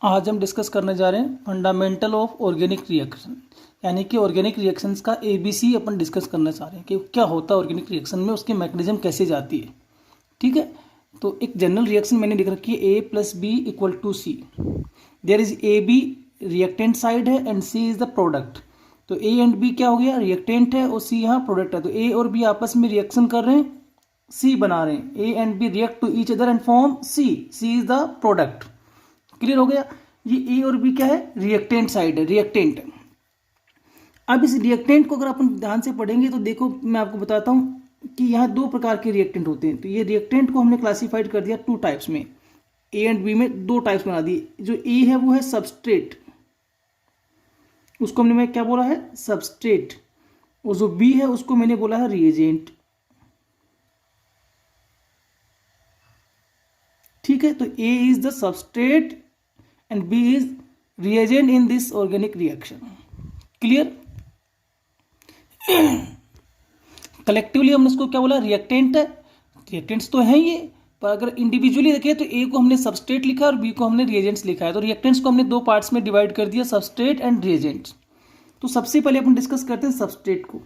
आज हम डिस्कस करने जा रहे हैं फंडामेंटल ऑफ ऑर्गेनिक रिएक्शन, यानी कि ऑर्गेनिक रिएक्शंस का ABC अपन डिस्कस करना चाह रहे हैं कि क्या होता है ऑर्गेनिक रिएक्शन में, उसकी मैकेनिज्म कैसे जाती है। ठीक है, तो एक जनरल रिएक्शन मैंने लिख रखी है A+B=C। There is AB reactant side है and C is the product. तो A एंड B क्या हो गया, रिएक्टेंट है और C यहाँ प्रोडक्ट है। तो A और B आपस में रिएक्शन कर रहे हैं, C बना रहे हैं। A and B react to each other and form C is the product. Clear हो गया। ये ए और बी क्या है, रिएक्टेंट साइड है, रिएक्टेंट। अब इस रिएक्टेंट को अगर अपन ध्यान से पढ़ेंगे तो देखो, मैं आपको बताता हूं कि यहाँ दो प्रकार के रिएक्टेंट होते हैं। तो ये रिएक्टेंट को हमने क्लासिफाइड कर दिया टू टाइप्स में, ए एंड बी में दो टाइप्स बना दिए। जो ए है वो है सबस्ट्रेट, उसको हमने मैं क्या बोला है, सबस्ट्रेट। और जो बी है उसको मैंने बोला है रिएजेंट। ठीक है, तो A is the substrate and B is reagent in this organic reaction. Clear? Collectively हमने इसको क्या बोला, रिएक्टेंट है। रिएक्टेंट्स तो हैं ये, पर अगर इंडिविजुअली देखें तो ए को हमने सबस्ट्रेट लिखा और बी को हमने रिएजेंट्स लिखा है। तो रिएक्टेंट्स को हमने दो पार्ट्स में डिवाइड कर दिया, सबस्ट्रेट एंड रिएजेंट्स। तो सबसे पहले अपन डिस्कस करते हैं सबस्ट्रेट को।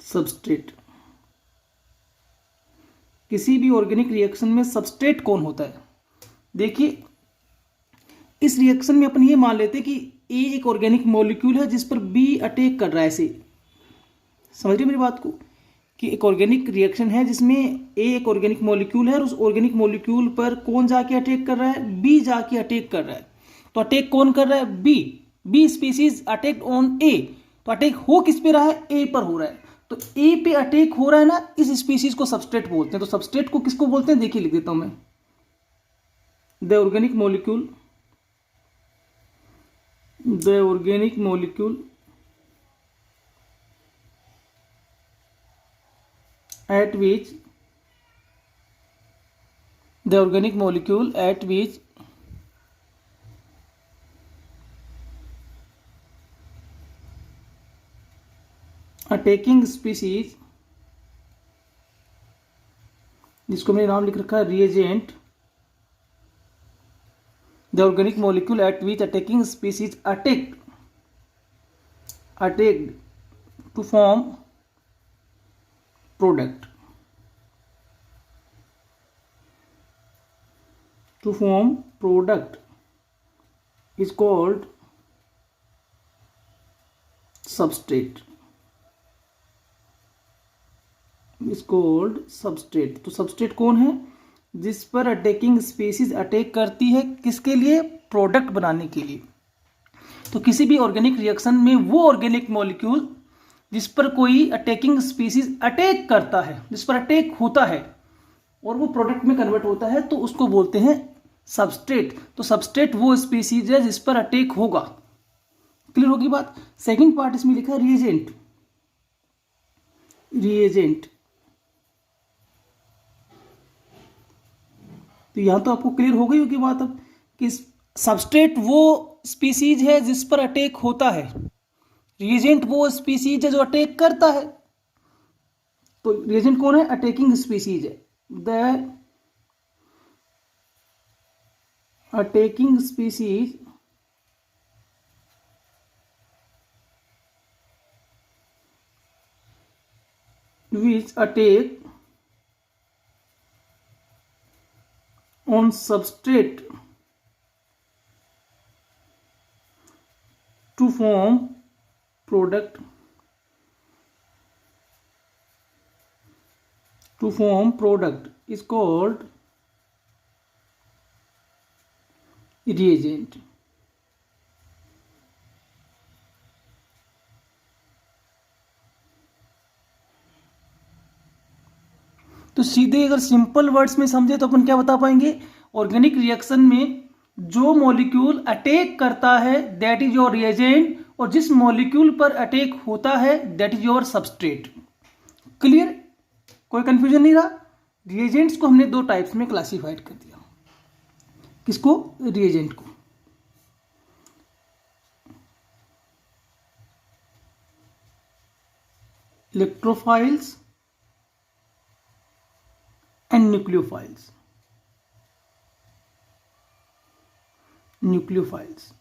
सबस्ट्रेट, किसी भी ऑर्गेनिक रिएक्शन में सबस्ट्रेट कौन होता है। देखिए, इस रिएक्शन में अपन ये मान लेते हैं कि ए एक ऑर्गेनिक मॉलिक्यूल है जिस पर बी अटैक कर रहा है। ऐसे समझ रहे मेरी बात को, कि एक ऑर्गेनिक रिएक्शन है जिसमें ए एक ऑर्गेनिक मॉलिक्यूल है और उस ऑर्गेनिक मॉलिक्यूल पर कौन जाके अटैक कर रहा है, बी जाके अटैक कर रहा है। तो अटैक कौन कर रहा है, बी स्पीसीज अटैक ऑन ए। तो अटैक हो किस पे रहा है, ए पर हो रहा है। तो ए पे अटैक हो रहा है ना, इस स्पीसीज को सबस्ट्रेट बोलते हैं। तो सबस्ट्रेट को किसको बोलते हैं, देखिए लिख देता हूं मैं, the organic molecule, the organic molecule at which the organic molecule at which attacking species, जिसको मैंने नाम लिख रखा है reagent, the organic molecule at which attacking species attacked to form product, to form product is called substrate, is called substrate। तो substrate कौन है, जिस पर अटैकिंग स्पीसीज अटैक करती है, किसके लिए, प्रोडक्ट बनाने के लिए। तो किसी भी ऑर्गेनिक रिएक्शन में वो ऑर्गेनिक मॉलिक्यूल जिस पर कोई अटैकिंग स्पीसीज अटैक करता है, जिस पर अटैक होता है और वो प्रोडक्ट में कन्वर्ट होता है, तो उसको बोलते हैं सबस्ट्रेट। तो सबस्ट्रेट वो स्पीसीज है जिस पर अटैक होगा। क्लियर होगी बात। सेकंड पार्ट इसमें लिखा है रिएजेंट, रिएजेंट। तो यहां तो आपको क्लियर हो गई होगी बात अब, कि सबस्ट्रेट वो स्पीसीज है जिस पर अटैक होता है, रिएजेंट वो स्पीसीज है जो अटैक करता है। तो रिएजेंट कौन है, अटैकिंग स्पीसीज है, the attacking species which attack on substrate to form product, is called reagent। तो सीधे अगर सिंपल वर्ड्स में समझे तो अपन क्या बता पाएंगे, ऑर्गेनिक रिएक्शन में जो मॉलिक्यूल अटैक करता है दैट इज योर रिएजेंट, और जिस मॉलिक्यूल पर अटैक होता है that is your substrate. Clear, कोई कंफ्यूजन नहीं रहा। रिएजेंट्स को हमने दो टाइप्स में क्लासिफाइड कर दिया, किसको, रिएजेंट को। Electrophiles and nucleophiles. न्यूक्लियोफाइल्स।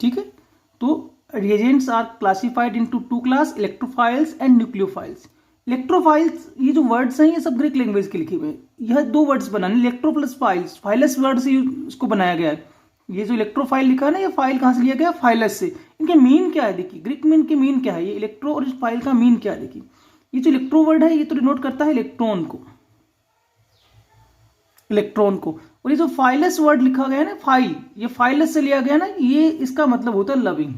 ठीक है, तो reagents are classified into two class, electrophiles and nucleophiles. Electrophiles, ये जो वर्ड्स हैं ये सब ग्रीक लैंग्वेज के लिखे हुए हैं। यह दो वर्ड्स बनाने, electro plus files, files word से इसको बनाया गया है। ये जो इलेक्ट्रोफाइल लिखा है ना, ये फाइल कहाँ से लिया गया? फाइलस से। इनके मीन क्या है देखिए, ग्रीक में इनके मीन क्या है, ये इलेक्ट्रो और इस फाइल का मीन क्या है देखिए। ये जो इलेक्ट्रो वर्ड है ये तो डिनोट करता है इलेक्ट्रॉन को, इलेक्ट्रॉन को। और ये जो फाइलस वर्ड लिखा गया है ना, फाइल, ये फाइलस से लिया गया ना, ये इसका मतलब होता है लविंग,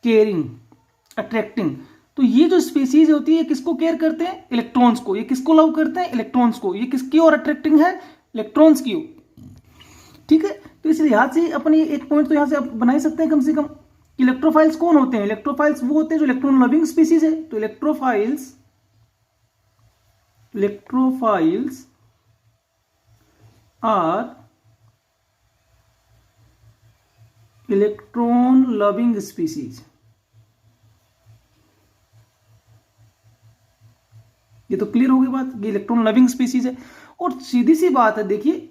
केयरिंग, अट्रैक्टिंग। तो ये जो स्पीसीज होती है किसको केयर करते हैं? इलेक्ट्रॉन्स को। ये किसको लव करते हैं? इलेक्ट्रॉन्स को। ये किसकी और अट्रैक्टिंग है? इलेक्ट्रॉन्स की। ठीक है, तो इस लिहाज से अपनी एक पॉइंट तो यहां से आप बना ही सकते हैं कम से कम। इलेक्ट्रोफाइल्स कौन होते हैं? इलेक्ट्रोफाइल्स वो होते हैं जो इलेक्ट्रॉन लविंग स्पीसीज है। तो electrophiles are electron loving species. ये तो क्लियर हो गई बात, ये इलेक्ट्रॉन लविंग स्पीसीज है। और सीधी सी बात है देखिए,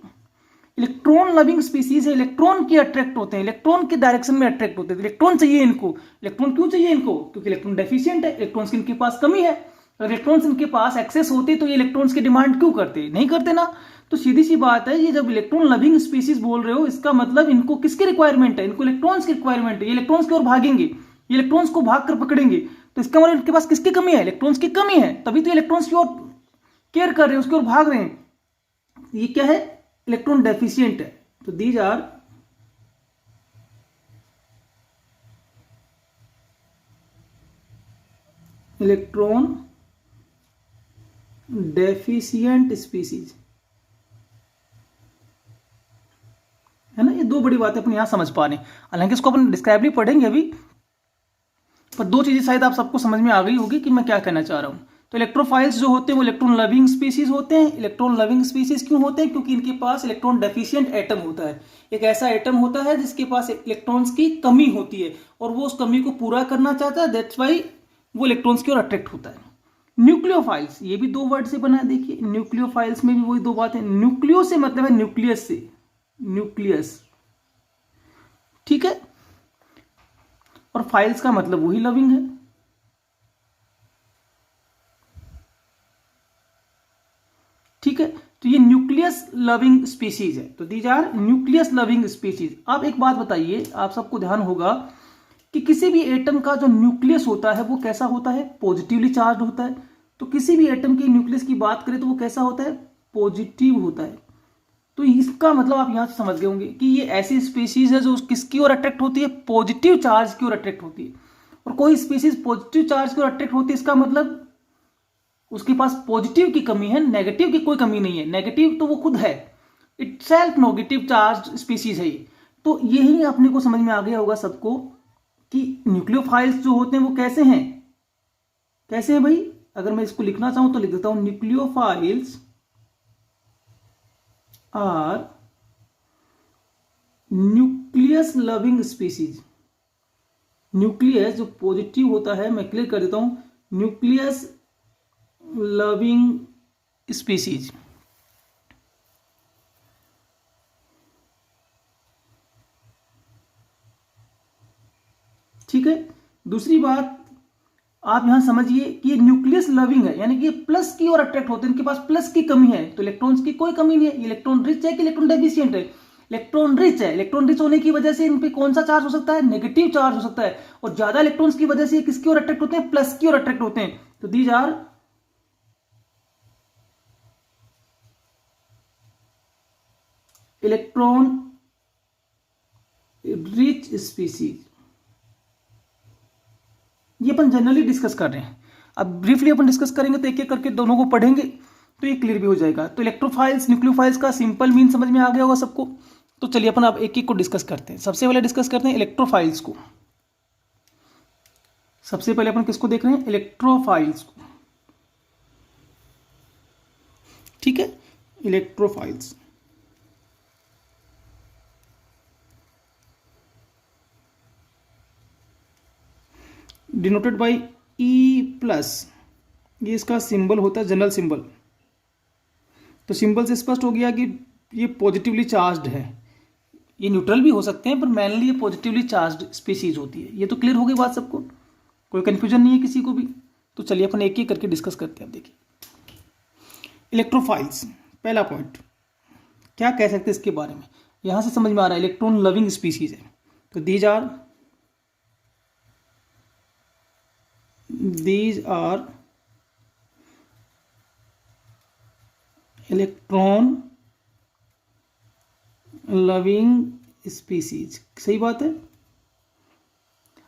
इलेक्ट्रॉन लविंग स्पीसीज है, इलेक्ट्रॉन की अट्रैक्ट होते हैं, इलेक्ट्रॉन के डायरेक्शन में अट्रैक्ट होते हैं। इलेक्ट्रॉन चाहिए इनको। इलेक्ट्रॉन क्यों चाहिए इनको? क्योंकि इलेक्ट्रॉन डेफिशिएंट है, इलेक्ट्रॉन्स की इनके पास कमी है। अगर इलेक्ट्रॉन्स इनके पास एक्सेस होते तो ये इलेक्ट्रॉन्स की डिमांड क्यों करते? नहीं करते ना। तो सीधी सी बात है, ये जब इलेक्ट्रॉन लविंग स्पीसीज बोल रहे हो, इसका मतलब इनको किसकी रिक्वायरमेंट है? इनको इलेक्ट्रॉन्स की रिक्वायरमेंट है। ये इलेक्ट्रॉन्स की ओर भागेंगे, ये इलेक्ट्रॉन्स को भाग कर पकड़ेंगे। तो इसका मतलब इनके पास किसकी कमी है? इलेक्ट्रॉन्स की कमी है, तभी तो इलेक्ट्रॉन्स की ओर केयर कर रहे हैं, उसकी ओर भाग रहे हैं। ये क्या है? इलेक्ट्रॉन डेफिशिएंट है। तो these are electron deficient species, है ना। ये दो बड़ी बातें अपन यहां समझ पा रहे हैं। हालांकि इसको अपन डिस्क्राइबली पढ़ेंगे अभी, पर दो चीजें शायद आप सबको समझ में आ गई होगी कि मैं क्या कहना चाह रहा हूं। तो इलेक्ट्रोफाइल्स जो होते हैं वो इलेक्ट्रॉन लविंग स्पीसीज होते हैं। इलेक्ट्रॉन लविंग स्पीसीज क्यों होते हैं? क्योंकि इनके पास इलेक्ट्रॉन डेफिशिएंट एटम होता है। एक ऐसा एटम होता है जिसके पास इलेक्ट्रॉन्स की कमी होती है और वो उस कमी को पूरा करना चाहता है, दैट्स वाई वो इलेक्ट्रॉन्स की ओर अट्रैक्ट होता है। न्यूक्लियोफाइल्स, ये भी दो वर्ड से बना है देखिए। न्यूक्लियोफाइल्स में भी वही दो बातें, न्यूक्लियो से मतलब है न्यूक्लियस से, न्यूक्लियस। ठीक है, और फाइल्स का मतलब वही लविंग है। ठीक है, तो ये न्यूक्लियस लविंग स्पीसीज है। तो these are nucleus loving species. अब एक बात बताइए, आप सबको ध्यान होगा कि किसी भी एटम का जो न्यूक्लियस होता है वो कैसा होता है? पॉजिटिवली चार्ज होता है। तो किसी भी एटम के न्यूक्लियस की बात करें तो वो कैसा होता है? पॉजिटिव होता है। तो इसका मतलब आप यहां से समझ गए होंगे कि ये ऐसी स्पीसीज है जो किसकी ओर अट्रैक्ट होती है? पॉजिटिव चार्ज की ओर अट्रैक्ट होती है। और कोई स्पीसीज पॉजिटिव चार्ज की ओर अट्रैक्ट होती है, इसका मतलब उसके पास पॉजिटिव की कमी है, नेगेटिव की कोई कमी नहीं है। नेगेटिव तो वो खुद है, it self negative charge species है ये। तो यही अपने को समझ में आ गया होगा सबको कि न्यूक्लियोफाइल्स जो होते हैं वो कैसे हैं। कैसे हैं भाई? अगर मैं इसको लिखना चाहूं तो लिख देता हूं, nucleophiles are nucleus loving species. Nucleus जो पॉजिटिव होता है, मैं क्लियर कर देता हूं, न्यूक्लियस लविंग स्पीसीज। ठीक है, दूसरी बात आप यहां समझिए कि ये न्यूक्लियस लविंग है, यानी कि ये प्लस की ओर अट्रैक्ट होते हैं, इनके पास प्लस की कमी है। तो इलेक्ट्रॉन्स की कोई कमी नहीं है। इलेक्ट्रॉन रिच है कि इलेक्ट्रॉन डेफिशिएंट है? इलेक्ट्रॉन रिच है। इलेक्ट्रॉन रिच होने की वजह से इन पे कौन सा चार्ज हो सकता है? नेगेटिव चार्ज हो सकता है। और ज्यादा इलेक्ट्रॉन्स की वजह से किसकी ओर अट्रैक्ट होते हैं? प्लस की ओर अट्रैक्ट होते हैं। तो these are electron rich species. ये अपन जनरली डिस्कस कर रहे हैं। अब ब्रीफली अपन डिस्कस करेंगे तो एक एक करके दोनों को पढ़ेंगे तो ये क्लियर भी हो जाएगा। तो इलेक्ट्रोफाइल्स, न्यूक्लियोफाइल्स का सिंपल मीन समझ में आ गया होगा सबको। तो चलिए अपन अब एक एक को डिस्कस करते हैं। सबसे पहले डिस्कस करते हैं इलेक्ट्रोफाइल्स को। सबसे पहले अपन किसको देख रहे हैं? इलेक्ट्रोफाइल्स को। ठीक है, electrophiles. Denoted by E plus, ये इसका सिंबल होता है, जनरल सिंबल। तो सिंबल से स्पष्ट हो गया कि ये पॉजिटिवली चार्ज्ड है। ये न्यूट्रल भी हो सकते हैं पर मेनली ये पॉजिटिवली चार्ज्ड स्पीसीज होती है। ये तो क्लियर हो गई बात सबको, कोई कन्फ्यूजन नहीं है किसी को भी। तो चलिए अपन एक एक करके डिस्कस करते हैं। अब देखिए इलेक्ट्रोफाइल्स, पहला पॉइंट क्या कह सकते हैं इसके बारे में, यहां से समझ में आ रहा है इलेक्ट्रॉन लविंग स्पीसीज है। तो these are electron loving species, सही बात है।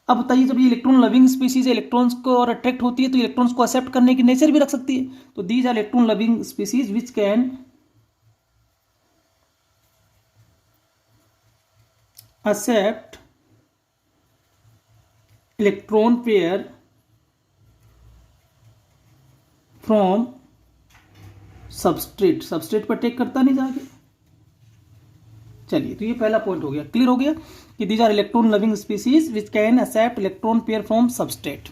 अब बताइए जब ये इलेक्ट्रॉन लविंग स्पीसीज इलेक्ट्रॉन्स को और अट्रैक्ट होती है तो इलेक्ट्रॉन्स को एक्सेप्ट करने की नेचर भी रख सकती है। तो these are electron loving species which can accept electron pair from substrate, substrate पर टेक करता नहीं जाके। चलिए तो ये पहला पॉइंट हो गया, क्लियर हो गया कि these are electron loving species which can accept electron pair from substrate.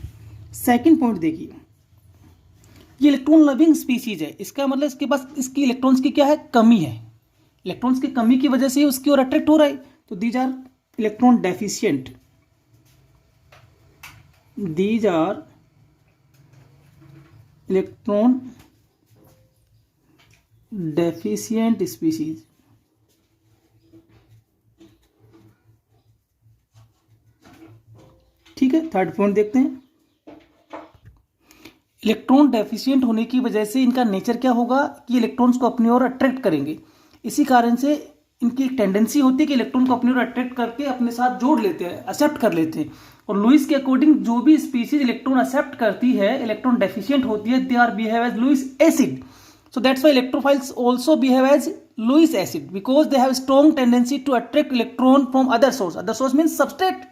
Second point देखिए, ये इलेक्ट्रॉन लविंग स्पीसीज है, इसका मतलब इसके पास इसकी इलेक्ट्रॉन्स की क्या है, कमी है। इलेक्ट्रॉन्स की कमी की वजह से उसकी ओर अट्रैक्ट हो रहा है। तो these are electron deficient, these are electron deficient species. ठीक है, थर्ड पॉइंट देखते हैं। इलेक्ट्रॉन डेफिशिएंट होने की वजह से इनका नेचर क्या होगा कि इलेक्ट्रॉन्स को अपनी ओर अट्रैक्ट करेंगे। इसी कारण से इनकी एक टेंडेंसी होती है कि इलेक्ट्रॉन को अपनी ओर अट्रैक्ट करके अपने साथ जोड़ लेते हैं, एक्सेप्ट कर लेते हैं। और लुईस के अकॉर्डिंग जो भी स्पीसीज इलेक्ट्रॉन एक्सेप्ट करती है, इलेक्ट्रॉन डेफिशिएंट होती है, they are behave as Lewis acid. So that's why electrophiles also behave as Lewis acid because they have strong tendency to attract electron from other source. Other source means substrate.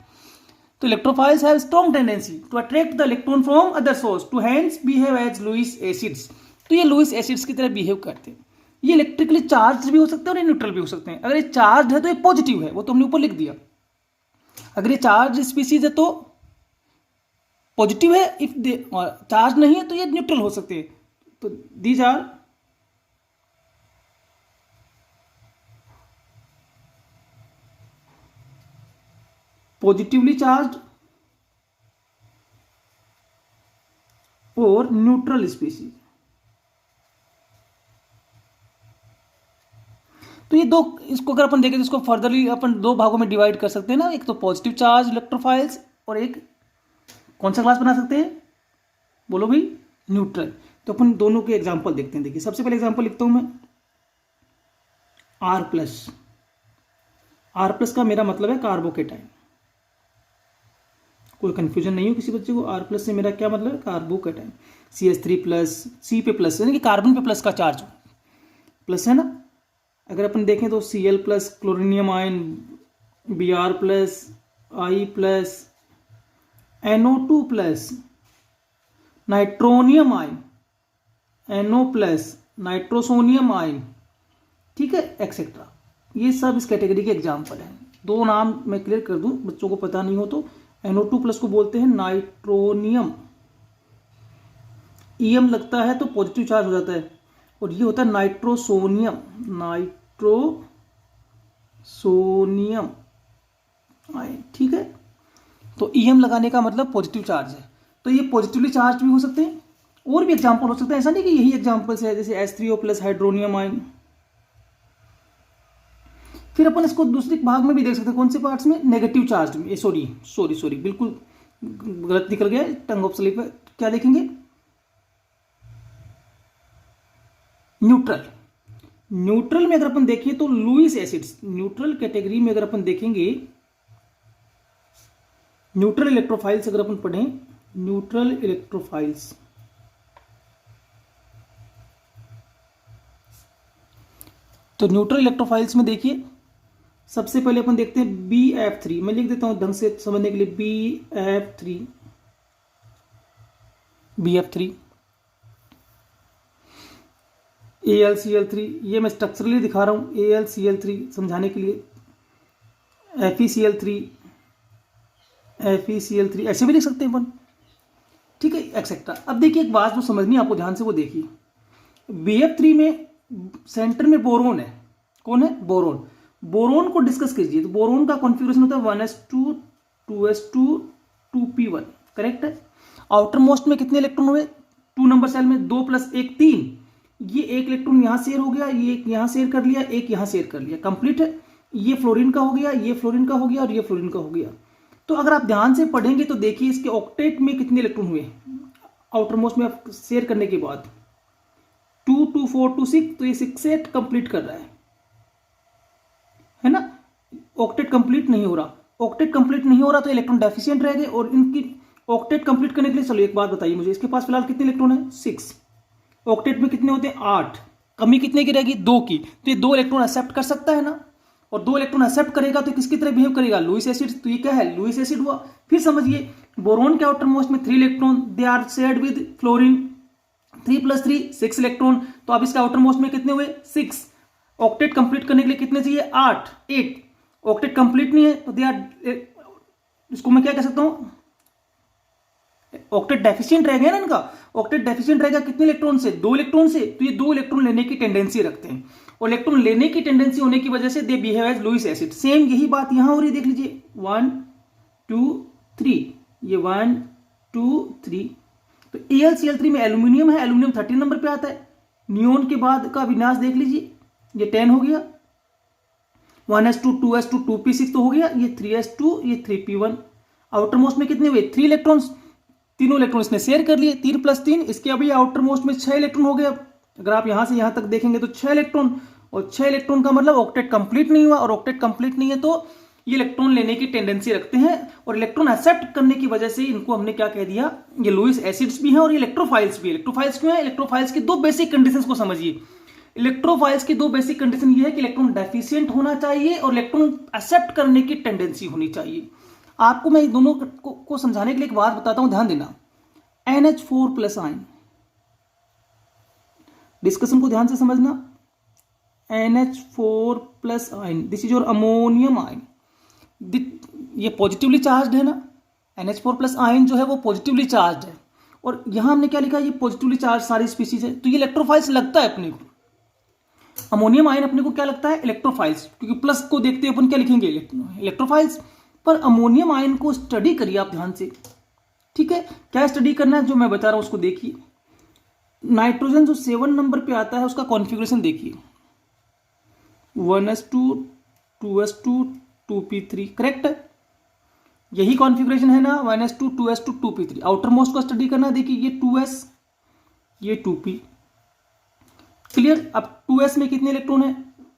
So electrophiles have strong tendency to attract the electron from other source to hence behave as Lewis acids. तो ये Lewis acids की तरह behave करते हैं। ये electrically charge भी हो सकते हैं और ये न्यूट्रल भी हो सकते हैं। अगर ये चार्ज है तो ये पॉजिटिव है, वो तो हमने ऊपर लिख दिया। अगर ये चार्ज स्पीसीज है तो पॉजिटिव है, इफ दे चार्ज नहीं है तो ये न्यूट्रल हो सकते हैं। तो दीज आर पॉजिटिवली चार्ज और न्यूट्रल स्पीसीज। तो ये दो, इसको अगर अपन देखें तो इसको फर्दरली अपन दो भागों में डिवाइड कर सकते हैं ना, एक तो पॉजिटिव चार्ज इलेक्ट्रोफाइल्स और एक कौन सा क्लास बना सकते हैं, बोलो भाई, न्यूट्रल। तो अपन दोनों के एग्जांपल देखते हैं। देखिए सबसे पहले एग्जांपल लिखता हूं मैं R प्लस। R प्लस का मेरा मतलब है कार्बोकेटाइन, कोई कंफ्यूजन नहीं हो किसी बच्चे को। R प्लस से मेरा क्या मतलब है, कार्बोकेटाइन। CH3 प्लस, C पे प्लस, यानी कि कार्बन पे प्लस का चार्ज प्लस है ना। अगर अपन देखें तो Cl plus chlorinium ion, Br plus, I plus, NO2 plus, nitronium ion, NO plus, nitrosonium ion, ठीक है, एक्सेट्रा। ये सब इस कैटेगरी के एग्जाम्पल हैं। दो नाम मैं क्लियर कर दूं, बच्चों को पता नहीं हो तो। NO2 प्लस को बोलते हैं नाइट्रोनियम, ईएम लगता है तो पॉजिटिव चार्ज हो जाता है, और ये होता है नाइट्रोसोनियम, नाइट्रोसोनियम आयन, ठीक है। तो ईएम लगाने का मतलब पॉजिटिव चार्ज है। तो ये पॉजिटिवली चार्ज भी हो सकते हैं, और भी एग्जाम्पल हो सकते हैं, ऐसा नहीं कि यही एग्जाम्पल्स है, जैसे H3O प्लस हाइड्रोनियम आयन। फिर अपन इसको दूसरे भाग में भी देख सकते हैं, कौन से पार्ट्स में, नेगेटिव चार्ज में। सॉरी बिल्कुल गलत निकल गया, टंग ऑफ स्लिप है। क्या देखेंगे, न्यूट्रल में अगर अपन देखें तो लुईस एसिड्स, न्यूट्रल कैटेगरी में अगर अपन देखेंगे, न्यूट्रल इलेक्ट्रोफाइल्स अगर अपन पढ़ें, न्यूट्रल इलेक्ट्रोफाइल्स, तो न्यूट्रल इलेक्ट्रोफाइल्स में देखिए सबसे पहले अपन देखते हैं BF3। मैं लिख देता हूं ढंग से समझने के लिए, BF3 AlCl3, ये मैं स्ट्रक्चरली दिखा रहा हूं, AlCl3 समझाने के लिए, FeCl3 ऐसे भी लिख सकते हैं अपन, ठीक है, एक्सेट्रा। अब देखिए एक बात जो समझनी है आपको ध्यान से, वो देखिए BF3 में सेंटर में बोरोन है, कौन है, बोरोन। बोरोन को डिस्कस कीजिए तो बोरोन का कॉन्फ़िगरेशन होता है 1s2 2s2 2p1, करेक्ट है। आउटर मोस्ट में कितने इलेक्ट्रॉन हुए, 2 नंबर सेल में 2 + 1 3, ये एक इलेक्ट्रॉन यहां शेयर हो गया, ये एक यहां शेयर कर लिया, एक यहां शेयर कर लिया, कंप्लीट है। ये फ्लोरीन का हो गया, ये फ्लोरीन का हो गया और ये फ्लोरीन का हो गया। तो अगर आप ध्यान से पढ़ेंगे तो देखिए इसके ऑक्टेट में कितने इलेक्ट्रॉन हुए आउटर मोस्ट में आप शेयर करने के बाद, 2 2 4 2 6, तो ये 6 से 8 कंप्लीट कर रहा है ना। ऑक्टेट कंप्लीट नहीं हो रहा, ऑक्टेट कंप्लीट नहीं हो रहा तो इलेक्ट्रॉन डेफिशिएंट रह गए। और इनकी ऑक्टेट कंप्लीट करने के लिए चलो एक बात बताइए मुझे, इसके पास फिलहाल कितने इलेक्ट्रॉन है, 6। ऑक्टेट में कितने होते हैं, 8। कमी कितने की रहेगी, 2 की। तो ये 2 इलेक्ट्रॉन एक्सेप्ट कर सकता है ना, और 2 इलेक्ट्रॉन एक्सेप्ट करेगा तो किसकी तरह बिहेव करेगा, लुईस एसिड। तो ये क्या है, लुईस एसिड हुआ। फिर समझिए बोरोन के आउटर मोस्ट में 3 electron, they are shared with fluorine, 3 + 3 6 electron. तो अब इसके आउटर मोस्ट में कितने हुए, 6। ऑक्टेट कंप्लीट करने के लिए कितने चाहिए, 8। ऑक्टेट कंप्लीट नहीं है तो दे आर, इसको मैं क्या कह सकता हूं, ऑक्टेट डेफिशिएंट रह गया ना इनका। ऑक्टेट डेफिशिएंट रहेगा कितने इलेक्ट्रॉन से, 2 इलेक्ट्रॉन से। तो ये 2 इलेक्ट्रॉन लेने की टेंडेंसी रखते हैं, और इलेक्ट्रॉन लेने की टेंडेंसी होने की वजह से they behave as Lewis acid. Same यही बात यहां हो रही है, देख लीजिए 1 2 3, ये 1 2 3। तो AlCl3 में एल्यूमिनियम है, एल्यूमिनियम 13 नंबर पे आता है। नियोन के बाद का विन्यास देख लीजिए, ये 10 हो गया, 1s2 2s2 2p6 तो हो गया, ये 3s2 ये 3p1। आउटर मोस्ट में कितने हुए, 3 इलेक्ट्रॉन्स, तीनों इलेक्ट्रॉन इसने शेयर कर लिए, 3 + 3, इसके अभी आउटर मोस्ट में 6 इलेक्ट्रॉन हो गए। अगर आप यहां से यहां तक देखेंगे तो 6 इलेक्ट्रॉन, और 6 इलेक्ट्रॉन का मतलब ऑक्टेट कंप्लीट नहीं हुआ, और ऑक्टेट कंप्लीट नहीं है तो ये इलेक्ट्रॉन लेने की टेंडेंसी रखते हैं, और इलेक्ट्रॉन एक्सेप्ट करने की वजह से इनको हमने क्या कह दिया, ये लुईस एसिड्स भी हैं और ये इलेक्ट्रोफाइल्स भी। इलेक्ट्रोफाइल्स क्यों है, इलेक्ट्रोफाइल्स की 2 बेसिक कंडीशंस को समझिए। इलेक्ट्रोफाइल्स की 2 बेसिक कंडीशन ये है कि इलेक्ट्रॉन डेफिशिएंट होना चाहिए और इलेक्ट्रॉन एक्सेप्ट करने की टेंडेंसी होनी चाहिए। आपको मैं दोनों को समझाने के लिए एक बात बताता हूं, ध्यान देना। NH4+ आयन, डिस्कशन को ध्यान से समझना। NH4+ ion, this is your ammonium ion. ये पॉजिटिवली चार्ज है ना, NH4+ आयन जो है वो पॉजिटिवली चार्ज है, और यहां हमने क्या लिखा है, ये पॉजिटिवली चार्ज सारी स्पीसीज है, तो ये इलेक्ट्रोफाइल्स लगता है अपने को। अमोनियम आयन अपने को क्या लगता है, इलेक्ट्रोफाइल्स, क्योंकि प्लस को देखते हैं अपन क्या लिखेंगे, इलेक्ट्रोफाइल्स। पर अमोनियम आयन को स्टडी करिए आप ध्यान से, ठीक है। क्या स्टडी करना है, जो मैं बता रहा हूं उसको देखिए। नाइट्रोजन जो 7 नंबर पे आता है उसका कॉन्फ़िगरेशन देखिए, 1s2 2s2 2p3, करेक्ट है, यही कॉन्फ़िगरेशन है ना, 1s2 2s2 2p3। Outer most को स्टडी करना, देखिए ये 2s ये 2p, क्लियर। अब 2s में कितने इलेक्ट्रॉन है,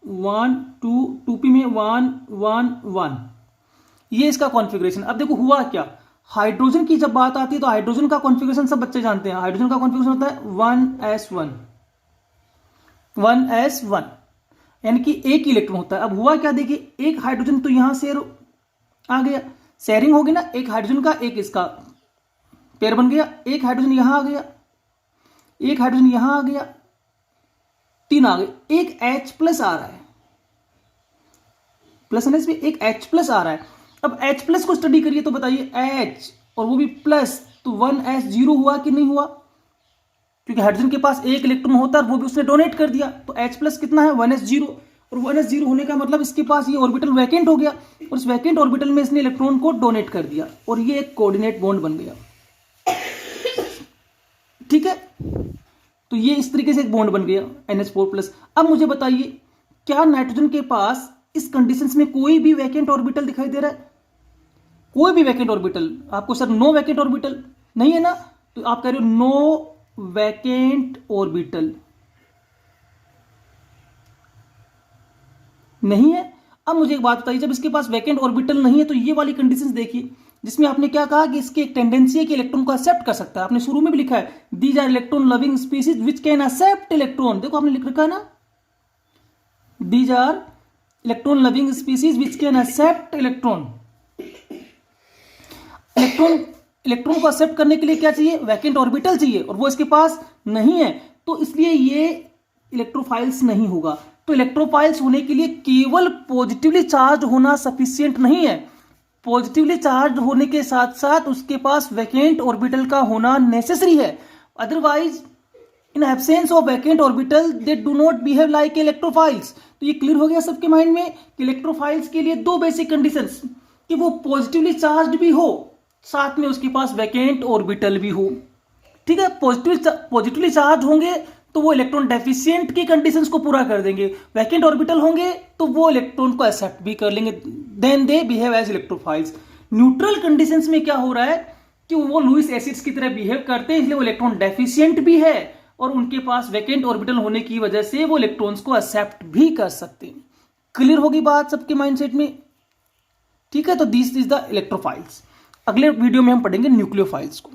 1 2, 2p में 1 1 1, ये इसका कॉन्फ़िगरेशन। अब देखो हुआ क्या, हाइड्रोजन की जब बात आती है तो हाइड्रोजन का कॉन्फ़िगरेशन सब बच्चे जानते हैं। हाइड्रोजन का कॉन्फ़िगरेशन होता है 1s1 1s1, यानी कि एक इलेक्ट्रॉन होता है। अब हुआ क्या, देखिए एक हाइड्रोजन तो यहां शेयर आ गया, शेयरिंग होगी ना, एक हाइड्रोजन का एक इसका पेयर बन गया, एक हाइड्रोजन यहां आ गया, एक हाइड्रोजन यहां आ गया, 3 आ गए, एक H+ आ रहा है, प्लस NH में एक H+ आ रहा है। अब H+ को स्टडी करिए तो बताइए, H और वो भी प्लस, तो 1s0 हुआ कि नहीं हुआ, क्योंकि हाइड्रोजन के पास एक इलेक्ट्रॉन होता है, वो भी उसने डोनेट कर दिया, तो H+ कितना है, 1s0। और 1s0 होने का मतलब इसके पास ये ऑर्बिटल वैकेंट हो गया, और इस वैकेंट ऑर्बिटल में इसने इलेक्ट्रॉन को डोनेट कर दिया, और ये एक कोऑर्डिनेट बॉन्ड बन गया, ठीक है। तो ये इस तरीके से एक बॉन्ड बन गया NH4+। अब मुझे बताइए, क्या नाइट्रोजन के पास इस कंडीशंस में कोई भी वैकेंट ऑर्बिटल दिखाई दे रहा है, कोई भी वैकेंट ऑर्बिटल आपको, सर नो वैकेंट ऑर्बिटल नहीं है ना, तो आप कह रहे हो नो वैकेंट ऑर्बिटल नहीं है। अब मुझे एक बात बताइए, जब इसके पास वैकेंट ऑर्बिटल नहीं है तो ये वाली कंडीशंस देखिए, जिसमें आपने क्या कहा कि इसकी एक टेंडेंसी है कि इलेक्ट्रॉन को एक्सेप्ट कर सकता है। आपने शुरू में भी लिखा है, these are electron loving species which can accept electron, देखो आपने लिख रखा है ना, these are electron loving species which can accept electron. Electron को एक्सेप्ट करने के लिए क्या चाहिए, वैकेंट ऑर्बिटल चाहिए, और वो इसके पास नहीं है, तो इसलिए ये इलेक्ट्रोफाइल्स नहीं होगा। तो इलेक्ट्रोफाइल्स होने के लिए केवल पॉजिटिवली चार्ज होना सफिशिएंट नहीं है, पॉजिटिवली चार्ज होने के साथ साथ उसके पास वैकेंट ऑर्बिटल का होना नेसेसरी है। Otherwise in absence of vacant orbital they do not behave like electrophiles. तो ये क्लियर हो गया सबके माइंड में कि इलेक्ट्रोफाइल्स के लिए दो बेसिक कंडीशंस, कि वो पॉजिटिवली चार्ज्ड भी हो, साथ में उसके पास वैकेंट ऑर्बिटल भी हो। ठीक है, पॉजिटिवली चार्ज होंगे तो वो इलेक्ट्रॉन डेफिशिएंट की कंडीशंस को पूरा कर देंगे, वैकेंट ऑर्बिटल होंगे तो वो इलेक्ट्रॉन को एक्सेप्ट भी कर लेंगे, then they behave as electrophiles. Neutral conditions में क्या हो रहा है कि वो लुईस एसिड्स की तरह बिहेव करते हैं, इसलिए वो इलेक्ट्रॉन डेफिशिएंट भी है और उनके पास वैकेंट ऑर्बिटल होने की वजह से वो इलेक्ट्रॉन्स को एक्सेप्ट भी कर सकते हैं। क्लियर होगी बात सबके माइंडसेट में? ठीक है, तो दिस इज द इलेक्ट्रोफाइल्स। अगले वीडियो में हम पढ़ेंगे न्यूक्लियोफाइल्स को।